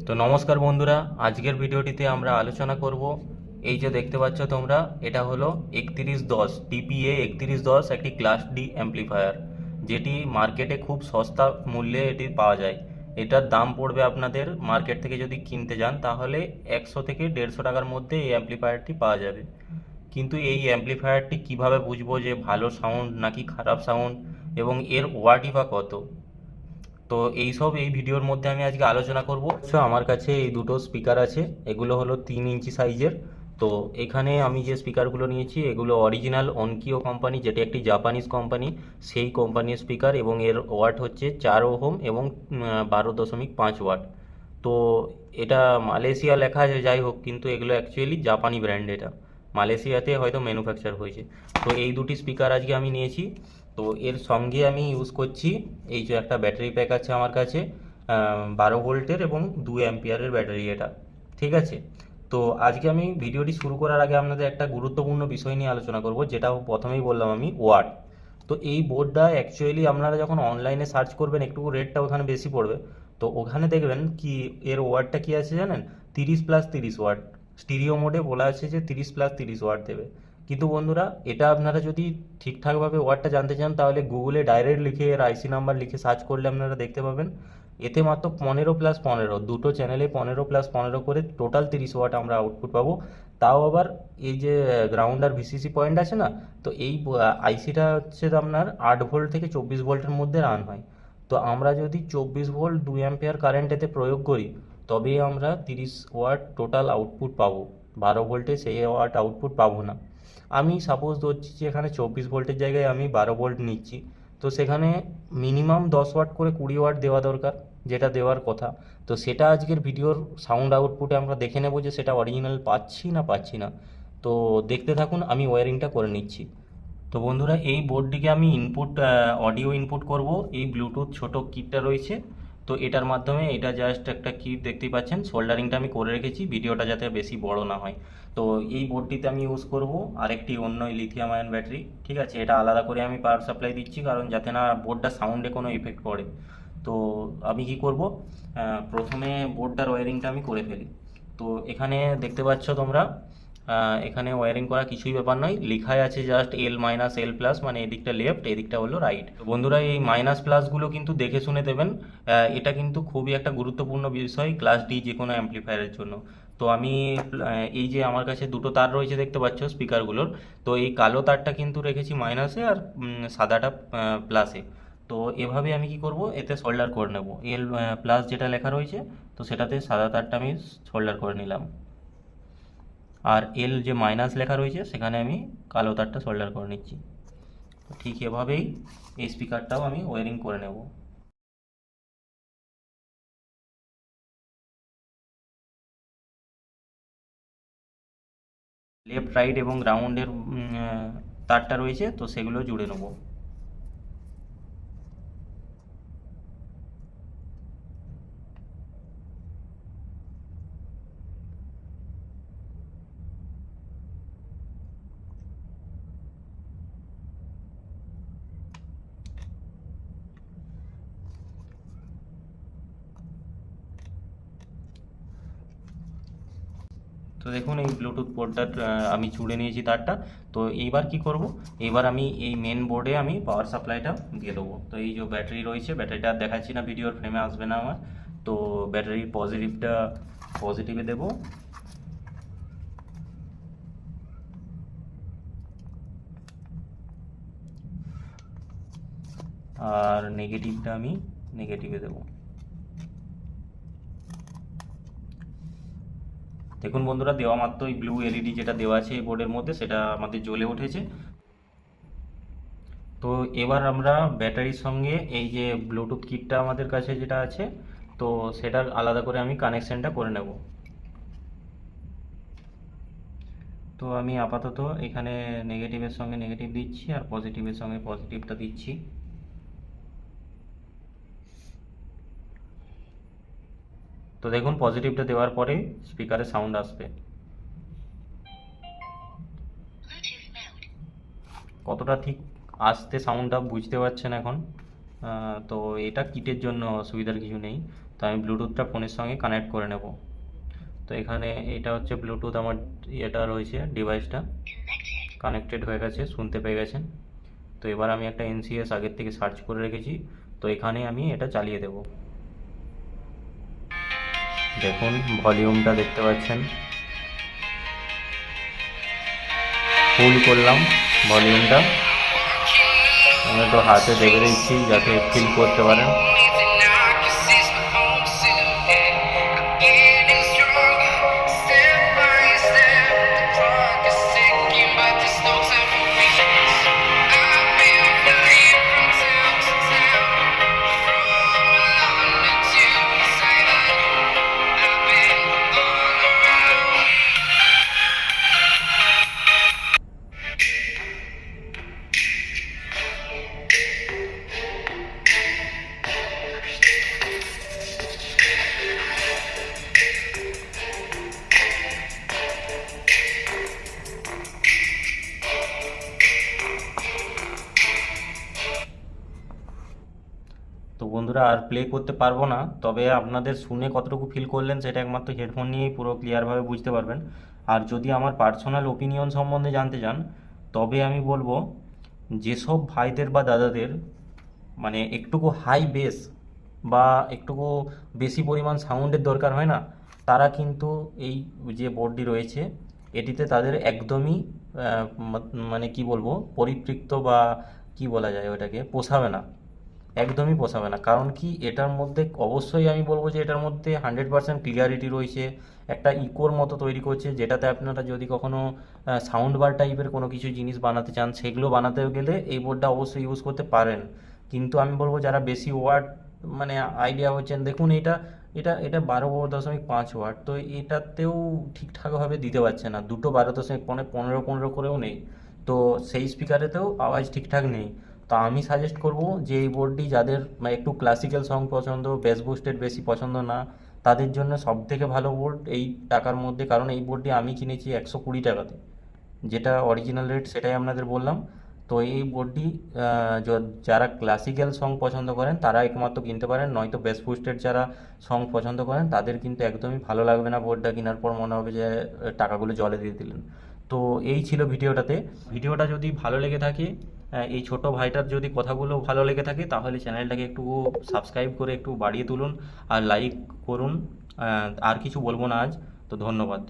তো নমস্কার বন্ধুরা, আজকের ভিডিওটিতে আমরা আলোচনা করব এই যে দেখতে পাচ্ছ তোমরা, এটা হলো 3110 টিপিএ 3110 একটি ক্লাস ডি অ্যাম্প্লিফায়ার, যেটি মার্কেটে খুব সস্তা মূল্যে এটি পাওয়া যায়। এটার দাম পড়বে আপনাদের মার্কেট থেকে যদি কিনতে যান তাহলে 100 থেকে 150 টাকার মধ্যে এই অ্যাম্প্লিফায়ারটি পাওয়া যাবে। কিন্তু এই অ্যাম্প্লিফায়ারটি কিভাবে বুঝবো যে ভালো সাউন্ড নাকি খারাপ সাউন্ড, এবং এর ওয়াটই বা কত, তো এই ভিডিওর মধ্যে আমি আজকে আলোচনা করব। আমার কাছে এই দুটো স্পিকার আছে, এগুলো হলো 3 ইঞ্চি সাইজের। তো এখানে আমি যে স্পিকারগুলো নিয়েছি এগুলো অরিজিনাল অনকিও কোম্পানি, যেটি একটি জাপানিজ কোম্পানি, সেই কোম্পানির স্পিকার, এবং এর ওয়াট হচ্ছে 4 ওহম এবং 12.5 ওয়াট। তো এটা মালয়েশিয়া লেখা আছে, যাই হোক, কিন্তু এগুলো অ্যাকচুয়ালি জাপানি ব্র্যান্ড। এটা মালয়েশিয়াতে হয়তো ম্যানুফ্যাকচার হয়েছে। তো এই দুটি স্পিকার আজকে আমি নিয়েছি। তো এর সঙ্গে আমি ইউজ করছি এই যে একটা ব্যাটারি প্যাক আছে আমার কাছে, 12 ভোল্টের এবং 2 অ্যাম্পিয়ারের ব্যাটারি এটা, ঠিক আছে। তো আজকে আমি ভিডিওটি শুরু করার আগে আপনাদের একটা গুরুত্বপূর্ণ বিষয় নিয়ে আলোচনা করব, যেটা প্রথমেই বললাম আমি, ওয়াট। তো এই বোর্ডটা অ্যাকচুয়ালি আপনারা যখন অনলাইনে সার্চ করবেন একটু রেটটা ওখানে বেশি পড়বে। তো ওখানে দেখবেন কি এর ওয়াটটা কি আছে জানেন, 30+30 ওয়াট। স্টিরিও মোডে বলা আছে যে 30+30 ওয়াট দেবে। কিন্তু বন্ধুরা, এটা আপনারা যদি ঠিকঠাকভাবে ওয়াটটা জানতে চান তাহলে গুগলে ডাইরেক্ট লিখে এর আইসি নাম্বার লিখে সার্চ করলে আপনারা দেখতে পাবেন এতে মাত্র 15+15, দুটো চ্যানেলে 15+15 করে টোটাল 30 ওয়াট আমরা আউটপুট পাবো। তাও আবার এই যে গ্রাউন্ড আর ভিসিসি পয়েন্ট আছে না, তো এই আইসিটা হচ্ছে আপনার 8 ভোল্ট থেকে 24 ভোল্টের মধ্যে রান হয়। তো আমরা যদি 24 ভোল্ট 2 অ্যাম্পিয়ার কারেন্ট এতে প্রয়োগ করি তবেই আমরা 30 ওয়াট টোটাল আউটপুট পাবো। 12 ভোল্টে সেই ওয়াট আউটপুট পাবো না। আমি সাপোজ ধরছি যে এখানে 24 ভোল্টের জায়গায় আমি 12 ভোল্ট নিচ্ছি, তো সেখানে মিনিমাম 10 ওয়াট করে 20 ওয়াট দেওয়া দরকার, যেটা দেওয়ার কথা। তো সেটা আজকের ভিডিওর সাউন্ড আউটপুটে আমরা দেখে নেব যে সেটা অরিজিনাল পাচ্ছি না পাচ্ছি না। তো দেখতে থাকুন, আমি ওয়ারিংটা করে নিচ্ছি। তো বন্ধুরা, এই বোর্ডটিকে আমি অডিও ইনপুট করব এই ব্লুটুথ ছোট কিটটা রয়েছে। তো এটার মাধ্যমে, এটা জাস্ট একটা কিট দেখতেই পাচ্ছেন, সোল্ডারিংটা আমি করে রেখেছি ভিডিওটা যাতে বেশি বড় না হয়। তো এই বোর্ডটিতে আমি ইউজ করব আরেকটি অন্য লিথিয়াম আয়ন ব্যাটারি, ঠিক আছে। এটা আলাদা করে আমি পাওয়ার সাপ্লাই দিচ্ছি, কারণ যাতে না বোর্ডটা সাউন্ডে কোনো ইফেক্ট পড়ে। তো আমি কি করব, প্রথমে বোর্ডটার ওয়ারিংটা আমি করে ফেলি। তো এখানে দেখতে পাচ্ছ তোমরা, এখানে ওয়্যারিং করা কিছুই ব্যাপার নয়, লেখাই আছে জাস্ট L-L+, মানে এদিকটা লেফট, এদিকটা হলো রাইট। বন্ধুরা, এই মাইনাস প্লাসগুলো কিন্তু দেখে শুনে দেবেন। এটা কিন্তু খুবই একটা গুরুত্বপূর্ণ বিষয় ক্লাস ডি যে কোনো অ্যাম্প্লিফায়ারের জন্য। তো আমি এই যে আমার কাছে দুটো তার রয়েছে দেখতে পাচ্ছ স্পিকারগুলোর, তো এই কালো তারটা কিন্তু রেখেছি মাইনাসে, আর সাদাটা প্লাসে। তো এভাবে আমি কি করব, এতে সোল্ডার করে নেব। L+ যেটা লেখা রয়েছে, তো সেটাতে সাদা তারটা আমি সোল্ডার করে নিলাম, আর এল যে মাইনাস লেখা রয়েছে সেখানে আমি কালো তারটা সোল্ডার করে নিচ্ছি। তো ঠিক এভাবেই এই স্পিকারটাও আমি ওয়ারিং করে নেব। লেফট, রাইট এবং গ্রাউন্ডের তারটা রয়েছে, তো সেগুলো জুড়ে নেব। তো দেখুন, এই ব্লুটুথ পোর্টটা আমি জুড়ে নিয়েছি তারটা। তো এইবার কি করব, এইবার আমি এই মেন বোর্ডে আমি পাওয়ার সাপ্লাইটা দিয়ে দেবো। তো এই যে ব্যাটারি রয়েছে, ব্যাটারিটা আর দেখাচ্ছি না, ভিডিওর ফ্রেমে আসবে না আমার। তো ব্যাটারির পজিটিভটা পজিটিভে দেবো, আর নেগেটিভটা আমি নেগেটিভে দেবো। দেখুন বন্ধুরা, দেওয়া মাত্র এই ব্লু এলইডি যেটা দেওয়া আছে এই বোর্ডের মধ্যে, সেটা আমাদের জ্বলে উঠেছে। তো এবার আমরা ব্যাটারির সঙ্গে এই যে ব্লুটুথ কিটটা আমাদের কাছে যেটা আছে, তো সেটার আলাদা করে আমি কানেকশানটা করে নেব। তো আমি আপাতত এখানে নেগেটিভের সঙ্গে নেগেটিভ দিচ্ছি, আর পজিটিভের সঙ্গে পজিটিভটা দিচ্ছি। তো দেখুন, পজিটিভটা দেওয়ার পরে স্পিকারে সাউন্ড আসবে। কতটা ঠিক আসতে সাউন্ডটা বুঝতে পারছেন এখন। তো এটা কিটের জন্য অসুবিধার কিছু নেই। তো আমি ব্লুটুথটা ফোনের সঙ্গে কানেক্ট করে নেব। তো এখানে এটা হচ্ছে ব্লুটুথ, আমার এটা রয়েছে ডিভাইসটা কানেক্টেড হয়ে গেছে, শুনতে পেয়ে গেছেন। তো এবার আমি একটা এনসিএস আগের থেকে সার্চ করে রেখেছি, তো এখানে আমি এটা চালিয়ে দেব। দেখুন ভলিউমটা দেখতে পাচ্ছেন, ফুল করলাম ভলিউমটা। আমি একটু হাতে দেখে দিচ্ছি যাতে ফিল করতে পারেন। তো বন্ধুরা আর প্লে করতে পারবো না, তবে আপনাদের শুনে কতটুকু ফিল করলেন সেটা একমাত্র হেডফোন নিয়েই পুরো ক্লিয়ারভাবে বুঝতে পারবেন। আর যদি আমার পার্সোনাল ওপিনিয়ন সম্বন্ধে জানতে চান, তবে আমি বলবো যেসব ভাইদের বা দাদাদের মানে একটুকু হাই বেস বা একটুকু বেশি পরিমাণ সাউন্ডের দরকার হয় না, তারা কিন্তু এই যে বোর্ডটি রয়েছে এটিতে তাদের একদমই মানে কি বলবো পরিতৃপ্ত বা কি বলা যায় ওটাকে, পোষাবে না, একদমই পোষাবে না। কারণ কি, এটার মধ্যে অবশ্যই আমি বলবো যে এটার মধ্যে 100% ক্লিয়ারিটি রয়েছে, একটা ইকোর মতো তৈরি করছে, যেটাতে আপনারা যদি কখনো সাউন্ড বার টাইপের কোনো কিছু জিনিস বানাতে চান, সেগুলো বানাতে গেলে এই বোর্ডটা অবশ্যই ইউজ করতে পারেন। কিন্তু আমি বলবো যারা বেশি ওয়াট মানে আইডিয়া হচ্ছেন, দেখুন এটা এটা এটা 12.5 ওয়াট, তো এটাতেও ঠিকঠাকভাবে দিতে পারছে না, দুটো 12.15 করেও নেই, তো সেই স্পিকারেতেও আওয়াজ ঠিকঠাক নেই। তো আমি সাজেস্ট করব যে এই বোর্ডটি যাদের একটু ক্লাসিক্যাল সং পছন্দ, বেস বুস্টেড বেশি পছন্দ না, তাদের জন্য সব থেকে ভালো বোর্ড এই টাকার মধ্যে। কারণ এই বোর্ডটি আমি কিনেছি 120 টাকাতে, যেটা অরিজিনাল রেট সেটাই আপনাদের বললাম। তো এই বোর্ডটি যারা ক্লাসিক্যাল সং পছন্দ করেন তারা একমাত্র কিনতে পারেন, নয়তো বেস বুস্টেড যারা সং পছন্দ করেন তাদের কিন্তু একদমই ভালো লাগবে না, বোর্ডটা কেনার পর মনে হবে যে টাকাগুলো জলে দিয়ে দিলেন। তো এই ছিল ভিডিওটা যদি ভালো লেগে থাকে, এই ছোট ভাইটার যদি কথাগুলো ভালো লেগে থাকে, তাহলে চ্যানেলটাকে একটু সাবস্ক্রাইব করে একটু বাড়িয়ে তুলুন আর লাইক করুন। আর কিছু বলবো না আজ, তো ধন্যবাদ।